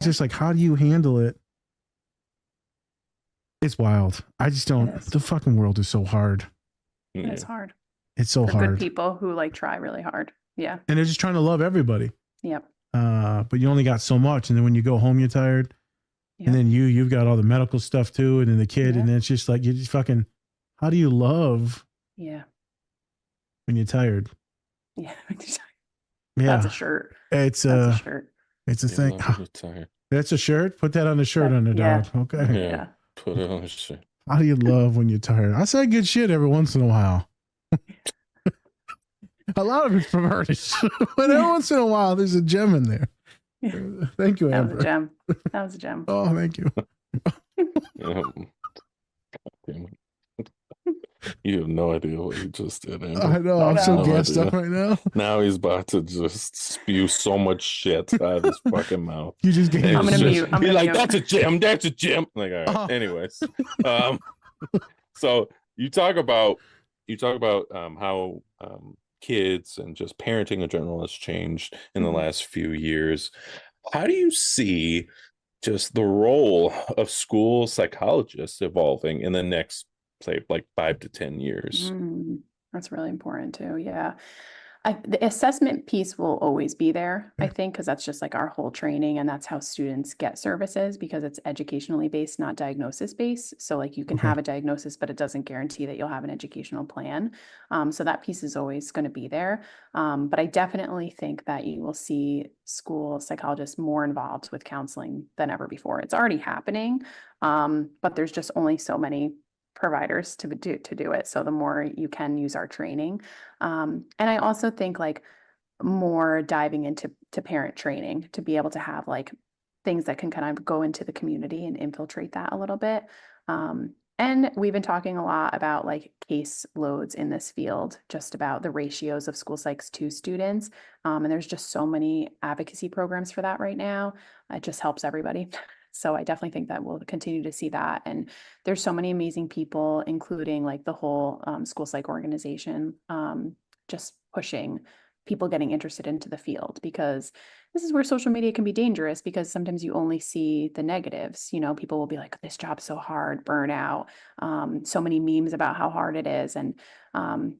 It's just like, how do you handle it? It's wild. I just don't. The fucking world is so hard. It's hard. It's so For hard. Good people who like try really hard. Yeah. And they're just trying to love everybody. Yep. But you only got so much, and then when you go home, you're tired. Yep. And then you've got all the medical stuff too, and then the kid, and then it's just like you just fucking. How do you love? Yeah. When you're tired. Yeah. Yeah. That's a shirt. That's a shirt. It's a thing. That's a shirt. Put that on the shirt on the dog. Okay. Yeah. Put it on the shirt. How do you love when you're tired? I say good shit every once in a while. A lot of it's perverted, but every once in a while there's a gem in there. Yeah. Thank you, Amber. That was a gem. That was a gem. Oh, thank you. You have no idea what you just did, Amber. I know. I'm so gassed up right now. Now he's about to just spew so much shit out of his fucking mouth. You just gave. I'm gonna mute. You're like, that's a gem. That's a gem. Like, all right. Anyways, so you talk about how kids and just parenting in general has changed in the last few years. How do you see just the role of school psychologists evolving in the next, say, like 5 to 10 years? That's really important too. Yeah. The assessment piece will always be there, I think, because that's just like our whole training, and that's how students get services, because it's educationally based, not diagnosis based. So like you can have a diagnosis, but it doesn't guarantee that you'll have an educational plan. So that piece is always going to be there. But I definitely think that you will see school psychologists more involved with counseling than ever before. It's already happening, but there's just only so many providers to do it. So the more you can use our training. And I also think like more diving into parent training to be able to have like things that can kind of go into the community and infiltrate that a little bit. And we've been talking a lot about like caseloads in this field, just about the ratios of school psychs to students. And there's just so many advocacy programs for that right now. It just helps everybody. So I definitely think that we'll continue to see that. And there's so many amazing people, including like the whole school psych organization, just pushing people getting interested into the field, because this is where social media can be dangerous, because sometimes you only see the negatives. You know, people will be like, this job's so hard, burnout, so many memes about how hard it is. And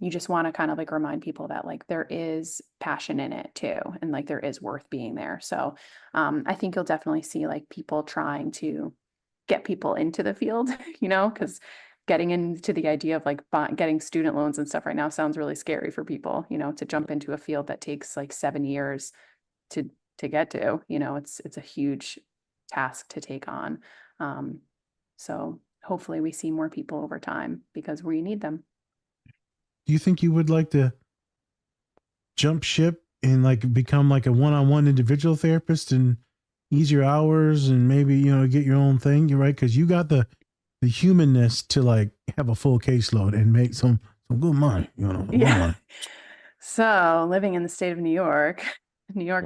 you just want to kind of like remind people that like there is passion in it too, and like there is worth being there. So I think you'll definitely see like people trying to get people into the field, you know, because getting into the idea of like getting student loans and stuff right now sounds really scary for people, you know, to jump into a field that takes like 7 years to get to, you know, it's a huge task to take on. So hopefully we see more people over time, because we need them. Do you think you would like to jump ship and like become like a one-on-one individual therapist and ease your hours and maybe, you know, get your own thing? You're right. Cause you got the humanness to like have a full caseload and make some good money, you know? Yeah. So living in the state of New York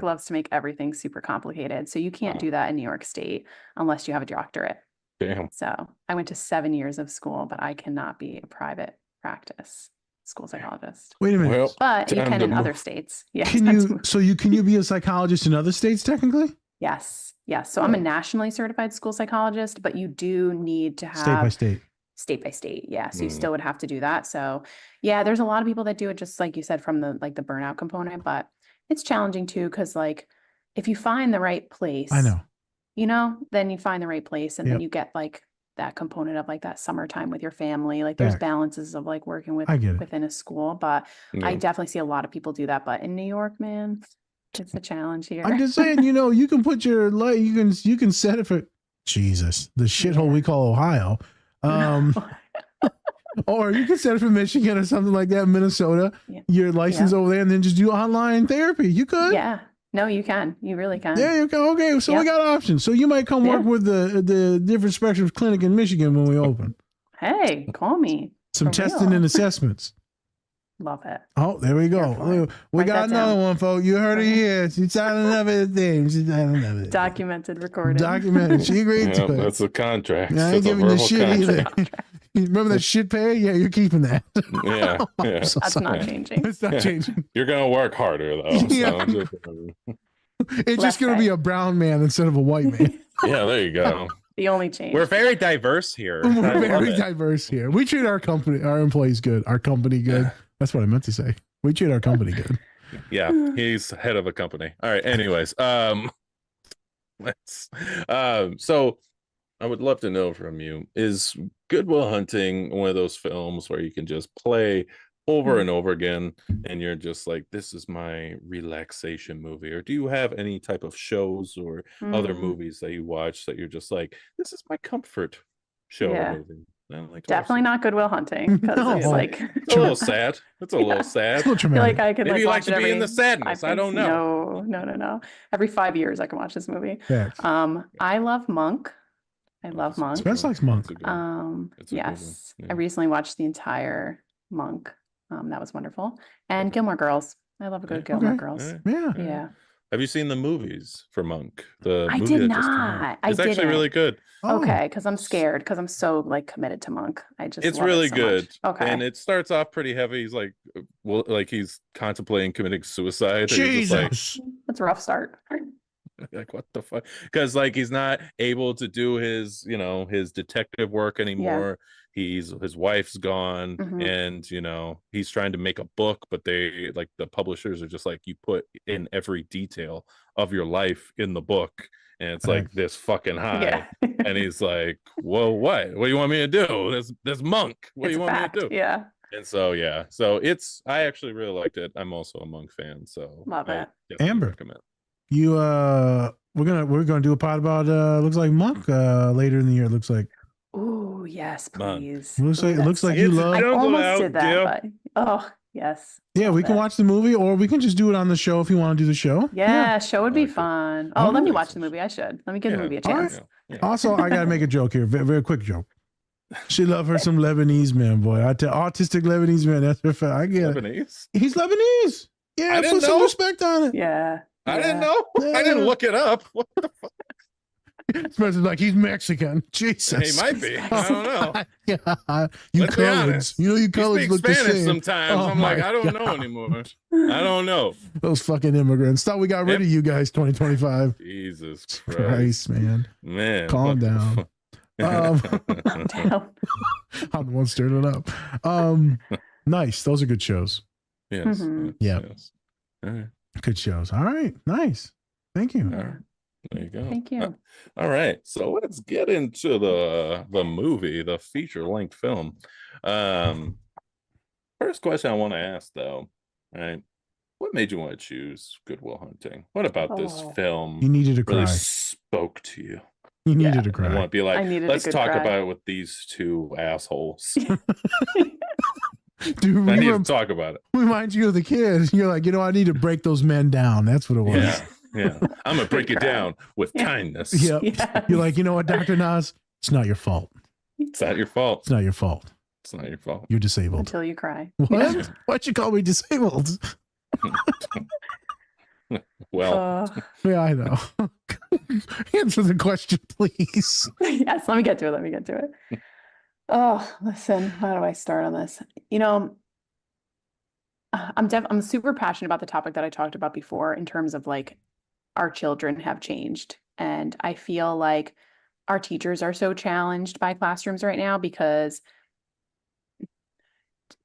loves to make everything super complicated. So you can't do that in New York State unless you have a doctorate. Damn. So I went to 7 years of school, but I cannot be a private practice school psychologist. Wait a minute. Well, but you can in other states. Yeah. Can you be a psychologist in other states technically? Yes. So I'm a nationally certified school psychologist, but you do need to have state by state. Yeah. So you still would have to do that. So yeah, there's a lot of people that do it, just like you said, from the burnout component, but it's challenging too. Cause like, if you find the right place, I know, you know, then you find the right place, and then you get like that component of like that summertime with your family. Like there's balances of like working within a school, but I definitely see a lot of people do that. But in New York, man, it's a challenge here. I'm just saying, you know, you can put your light, you can set it for Jesus, the shithole we call Ohio. Or you can set it for Michigan or something like that, Minnesota, your license over there, and then just do online therapy. You could. Yeah. No, you can. You really can. Yeah, you can. Okay, so we got options. So you might come work with the different spectrums clinic in Michigan when we open. Hey, call me. Some testing and assessments. Love it. Oh, there we go. We got another one, folks. You heard it here. She signed another thing. Documented, recorded. Documented. She agreed to it. That's a contract. I ain't giving you shit either. Remember that shit pay? Yeah, you're keeping that. Yeah. That's not changing. It's not changing. You're going to work harder, though. Yeah. So It's just going to be a brown man instead of a white man. Yeah, there you go. The only change. We're very diverse here. We're very diverse here. We treat our employees good, our company good. That's what I meant to say. We treat our company good. Yeah, he's head of a company. All right. Anyways, let's. So I would love to know from you: is Good Will Hunting one of those films where you can just play over and over again, and you're just like, this is my relaxation movie? Or do you have any type of shows or other movies that you watch that you're just like, this is my comfort show or movie? Definitely not Good Will Hunting, because it's like it's a little sad. It's a little sad. It's a little I feel traumatic. like I could Maybe you like watch to be in the sadness. I don't know. No. Every 5 years I can watch this movie. Facts. I love Monk. I love Monk. Spence likes Monk. Yes. I recently watched the entire Monk. That was wonderful. And Gilmore Girls. I love a good Gilmore Girls. Yeah. Have you seen the movies for Monk? The I movie did that just came out? not. It's actually really good. Okay, because I'm scared, because I'm so like committed to Monk. It's love really it so good. much. Okay. And it starts off pretty heavy. He's like, well, like he's contemplating committing suicide. Jesus. That's a rough start. Like, what the fuck? Because like he's not able to do his, his detective work anymore. His wife's gone, and he's trying to make a book, but they like the publishers are just like, you put in every detail of your life in the book, and it's like this fucking high. And he's like, well, what do you want me to do? There's Monk. What do you want me to do? Yeah. And so I actually really liked it. I'm also a Monk fan, so love it. Amber, recommend. You we're gonna do a pod about looks like Monk later in the year. It looks like. Oh yes, please. It looks like you love. I almost did that, but yes. Yeah, we can watch the movie, or we can just do it on the show if you want to do the show. Yeah, show would be fun. Oh, let me watch the movie. I should. Let me give the movie a chance. Right. Also, I gotta make a joke here. Very, very quick joke. She love her some Lebanese man, boy. I tell autistic Lebanese man. That's her fact. I get Lebanese? it. He's Lebanese. Yeah, put some respect on it. Yeah. I didn't know. I didn't look it up. What the fuck? It's like he's Mexican. Jesus. He might be. I don't know. Yeah. You coloreds. You coloreds look Spanish the same. sometimes. I'm like, I don't know anymore. I don't know. Those fucking immigrants. Thought we got rid of you guys 2025. Jesus Christ, man. Man. Calm down. I'm the one stirring it up. Nice. Those are good shows. Yes. Yeah. Yes. All right. Good shows. All right. Nice. Thank you. All right. There you go. Thank you. All right. So let's get into the movie, the feature-length film. First question I want to ask, though, right? What made you want to choose Good Will Hunting? What about this film You needed to really cry. spoke to you? You needed to cry. I want to be like, let's talk cry. about it with these two assholes. Dude, I need to talk about it. Reminds you of the kids. You're like, I need to break those men down. That's what it was. Yeah. I'm going to break it down with kindness. Yep. Yeah. You're like, you know what, Dr. Nas? It's not your fault. It's not your fault. It's not your fault. It's not your fault. You're disabled. Until you cry. What? Yeah. Why'd you call me disabled? Well, yeah, I know. Answer the question, please. Yes, let me get to it. Oh, listen, how do I start on this? I'm super passionate about the topic that I talked about before in terms of like our children have changed. And I feel like our teachers are so challenged by classrooms right now because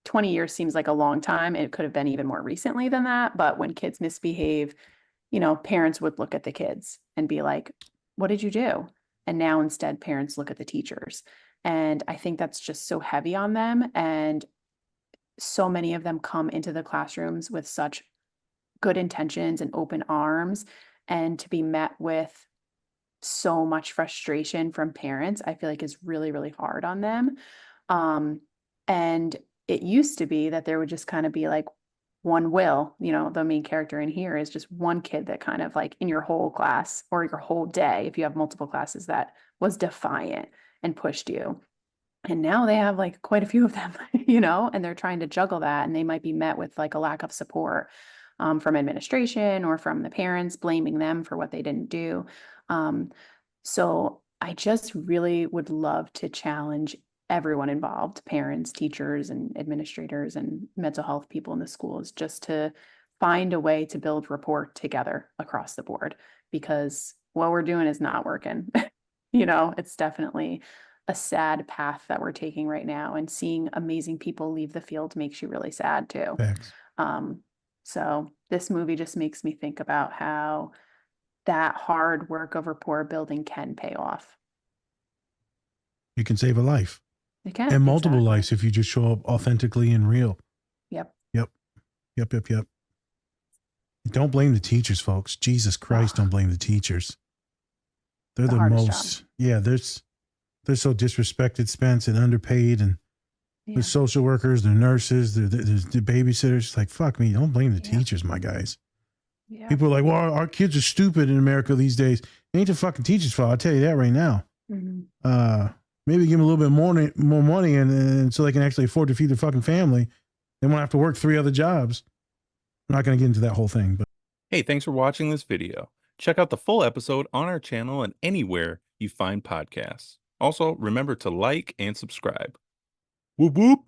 20 years seems like a long time. It could have been even more recently than that. But when kids misbehave, parents would look at the kids and be like, what did you do? And now instead parents look at the teachers. And I think that's just so heavy on them. And so many of them come into the classrooms with such good intentions and open arms, and to be met with so much frustration from parents, I feel like is really, really hard on them. And it used to be that there would just kind of be like one Will, the main character in here is just one kid that kind of like in your whole class or your whole day, if you have multiple classes, that was defiant and pushed you. And now they have like quite a few of them, and they're trying to juggle that, and they might be met with like a lack of support from administration or from the parents, blaming them for what they didn't do. So I just really would love to challenge everyone involved, parents, teachers, and administrators, and mental health people in the schools, just to find a way to build rapport together across the board, because what we're doing is not working. It's definitely a sad path that we're taking right now, and seeing amazing people leave the field makes you really sad too. Facts. So this movie just makes me think about how that hard work of rapport building can pay off. You can save a life. It can. And multiple exactly. lives if you just show up authentically and real. Yep. Yep. Don't blame the teachers, folks. Jesus Christ, don't blame the teachers. They're the hardest most, job. yeah, they're so disrespected, Spence, and underpaid, and Yeah. the social workers, the nurses, the babysitters. Like, fuck me. Don't blame the Yeah. teachers, my guys. Yeah. People are like, well, our kids are stupid in America these days. It ain't the fucking teachers' fault. I'll tell you that right now. Mhm. Maybe give them a little bit more money and so they can actually afford to feed their fucking family. They won't have to work 3 other jobs. I'm not going to get into that whole thing, but Hey, thanks for watching this video. Check out the full episode on our channel and anywhere you find podcasts. Also, remember to like and subscribe. Whoop whoop.